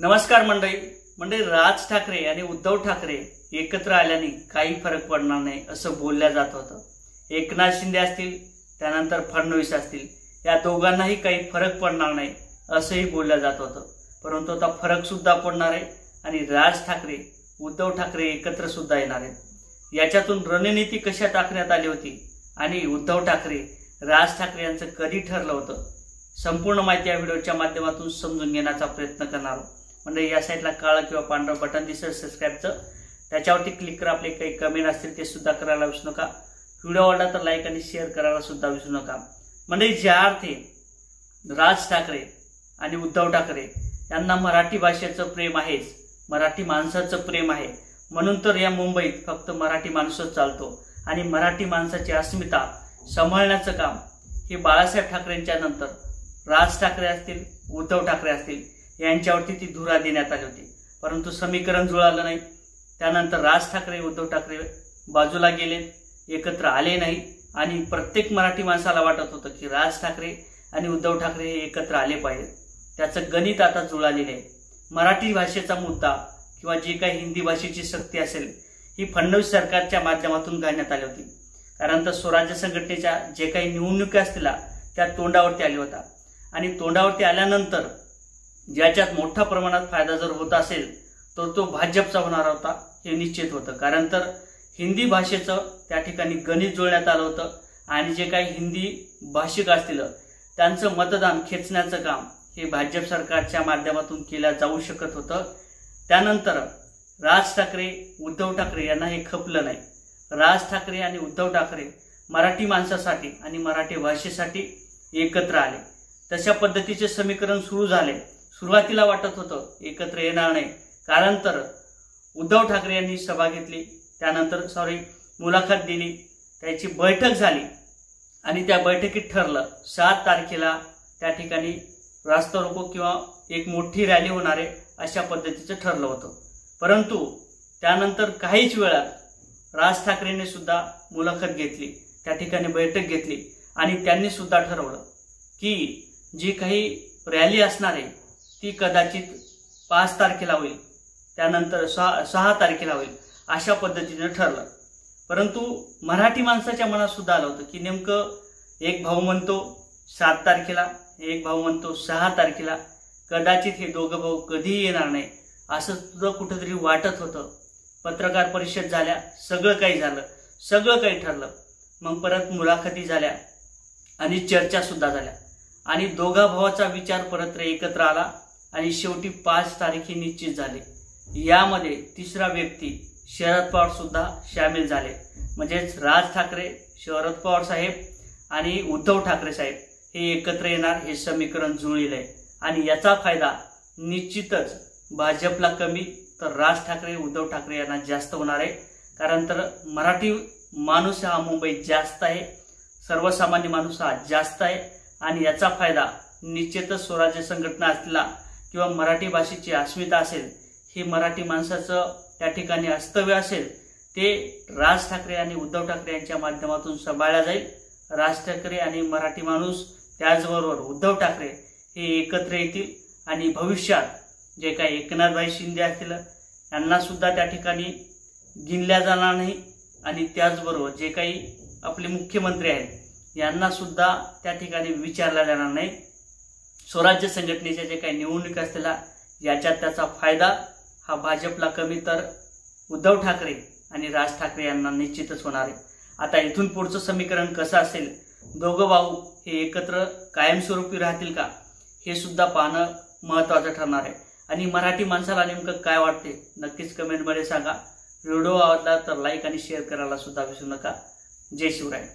नमस्कार मंडळी राज ठाकरे आणि उद्धव ठाकरे एकत्र आल्याने काही फरक पडणार नाही असं बोलल्या जात होतं। एकनाथ शिंदे असतील त्यानंतर फडणवीस असतील या दोघांनाही काही फरक पडणार नाही असंही बोलल्या जात होतं। परंतु आता फरक सुद्धा पडणार आहे आणि राज ठाकरे उद्धव ठाकरे एकत्र सुद्धा येणार आहेत। याच्यातून रणनीती कशा टाकण्यात आली होती आणि उद्धव ठाकरे राज ठाकरे यांचं कधी ठरलं होतं संपूर्ण माहिती या व्हिडिओच्या माध्यमातून समजून घेण्याचा प्रयत्न करणार आहोत। म्हणजे या साइडला काळं किंवा पांढरं बटन दिसेल सबस्क्राइबचं त्याच्यावरती क्लिक करा। आपले काही कमेंट असतील ते सुद्धा करायला विसरू नका। व्हिडिओ आवडला तर लाईक आणि शेअर करायला सुद्धा विसरू नका। म्हणजे ज्या अर्थी राज ठाकरे आणि उद्धव ठाकरे यांना मराठी भाषेचं प्रेम आहे, मराठी माणसाचं प्रेम आहे, म्हणून तर या मुंबईत फक्त मराठी माणूसच चालतो आणि मराठी माणसाची अस्मिता सांभाळण्याचं काम हे बाळासाहेब ठाकरेंच्या नंतर राज ठाकरे असतील उद्धव ठाकरे असतील यांच्यावरती ती धुरा देण्यात आली होती। परंतु समीकरण जुळालं नाही। त्यानंतर राज ठाकरे उद्धव ठाकरे बाजूला गेले, एकत्र आले नाही आणि प्रत्येक मराठी माणसाला वाटत होतं की राज ठाकरे आणि उद्धव ठाकरे हे एकत्र आले पाहिजे। त्याचं गणित आता जुळालेले आहे। मराठी भाषेचा मुद्दा किंवा जे काही हिंदी भाषेची सक्ती असेल ही फडणवीस सरकारच्या माध्यमातून घालण्यात आली होती। कारण तर स्वराज्य संघटनेच्या जे काही निवडणुका असतील त्या तोंडावरती आल्या होत्या आणि तोंडावरती आल्यानंतर ज्याच्यात मोठ्या प्रमाणात फायदा जर होत असेल तर तो भाजपचा होणार होता हे निश्चित होतं। कारण तर हिंदी भाषेचं त्या ठिकाणी गणित जुळण्यात आलं होतं आणि जे काही हिंदी भाषिक असतील त्यांचं मतदान खेचण्याचं काम हे भाजप सरकारच्या माध्यमातून केलं जाऊ शकत होतं। त्यानंतर राज ठाकरे उद्धव ठाकरे यांना हे खपलं नाही। राज ठाकरे आणि उद्धव ठाकरे मराठी माणसासाठी आणि मराठी भाषेसाठी एकत्र आले। तशा पद्धतीचे समीकरण सुरू झाले। सुरुवातीला वाटत होतं एकत्र येणार नाही, कारण तर उद्धव ठाकरे यांनी सभा घेतली, त्यानंतर मुलाखत दिली, त्याची बैठक झाली आणि त्या बैठकीत ठरलं 7 तारखेला त्या ठिकाणी रास्ता रोको किंवा एक मोठी रॅली होणार आहे अशा पद्धतीचं ठरलं होतं। परंतु त्यानंतर काहीच वेळात राज ठाकरेंनी सुद्धा मुलाखत घेतली, त्या ठिकाणी बैठक घेतली आणि त्यांनी सुद्धा ठरवलं की जी काही रॅली असणार आहे ती कदाचित 5 तारखेला होईल, त्यानंतर 6 तारखेला होईल अशा पद्धतीने ठरलं। परंतु मराठी माणसाच्या मनात सुद्धा आलं होतं की नेमकं एक भाऊ म्हणतो 7 तारखेला, एक भाऊ म्हणतो 6 तारखेला, कदाचित हे दोघं भाऊ कधीही येणार नाही असं सुद्धा कुठेतरी वाटत होतं। पत्रकार परिषद झाल्या, सगळं काही झालं, सगळं काही ठरलं। मग परत मुलाखती झाल्या आणि चर्चा सुद्धा झाल्या आणि दोघा भावाचा विचार परत एकत्र आला आणि शेवटी 5 तारीख निश्चित झाले। यामध्ये तिसरा व्यक्ती शरद पवार सुद्धा सामील झाले। म्हणजेच राज ठाकरे, शरद पवार साहेब आणि उद्धव ठाकरे साहेब हे एकत्र येणार हे समीकरण जुळलेलं आहे आणि याचा फायदा निश्चितच भाजपला कमी तर राज ठाकरे उद्धव ठाकरे यांना जास्त होणार आहे। कारण तर मराठी माणूस हा मुंबईत जास्त आहे, सर्वसामान्य माणूस हा जास्त आहे आणि याचा फायदा निश्चितच स्वराज्य संघटना असलेला किंवा मराठी भाषेची अस्मिता असेल, हे मराठी माणसाचं त्या ठिकाणी अस्तव्य असेल ते राज ठाकरे आणि उद्धव ठाकरे यांच्या माध्यमातून सांभाळला जाईल। राज ठाकरे आणि मराठी माणूस त्याचबरोबर उद्धव ठाकरे हे एकत्र येतील आणि भविष्यात जे काही एकनाथ शिंदे असतील यांना सुद्धा त्या ठिकाणी गिनल्या जाणार नाही आणि त्याचबरोबर जे काही आपले मुख्यमंत्री आहेत यांना सुद्धा त्या ठिकाणी विचारला जाणार नाही। स्वराज्य संघटनेच्या जे काही निवडणुका असतील याच्यात त्याचा फायदा हा भाजपला कमी तर उद्धव ठाकरे आणि राज ठाकरे यांना निश्चितच होणार आहे। आता इथून पुढचं समीकरण कसं असेल, दोघं भाऊ हे एकत्र कायमस्वरूपी राहतील का हे सुद्धा पाहणं महत्त्वाचं ठरणार आहे। आणि मराठी माणसाला नेमकं काय वाटते नक्कीच कमेंटमध्ये सांगा। व्हिडिओ आवडला तर लाईक आणि शेअर करायला सुद्धा विसरू नका। जय शिवराय।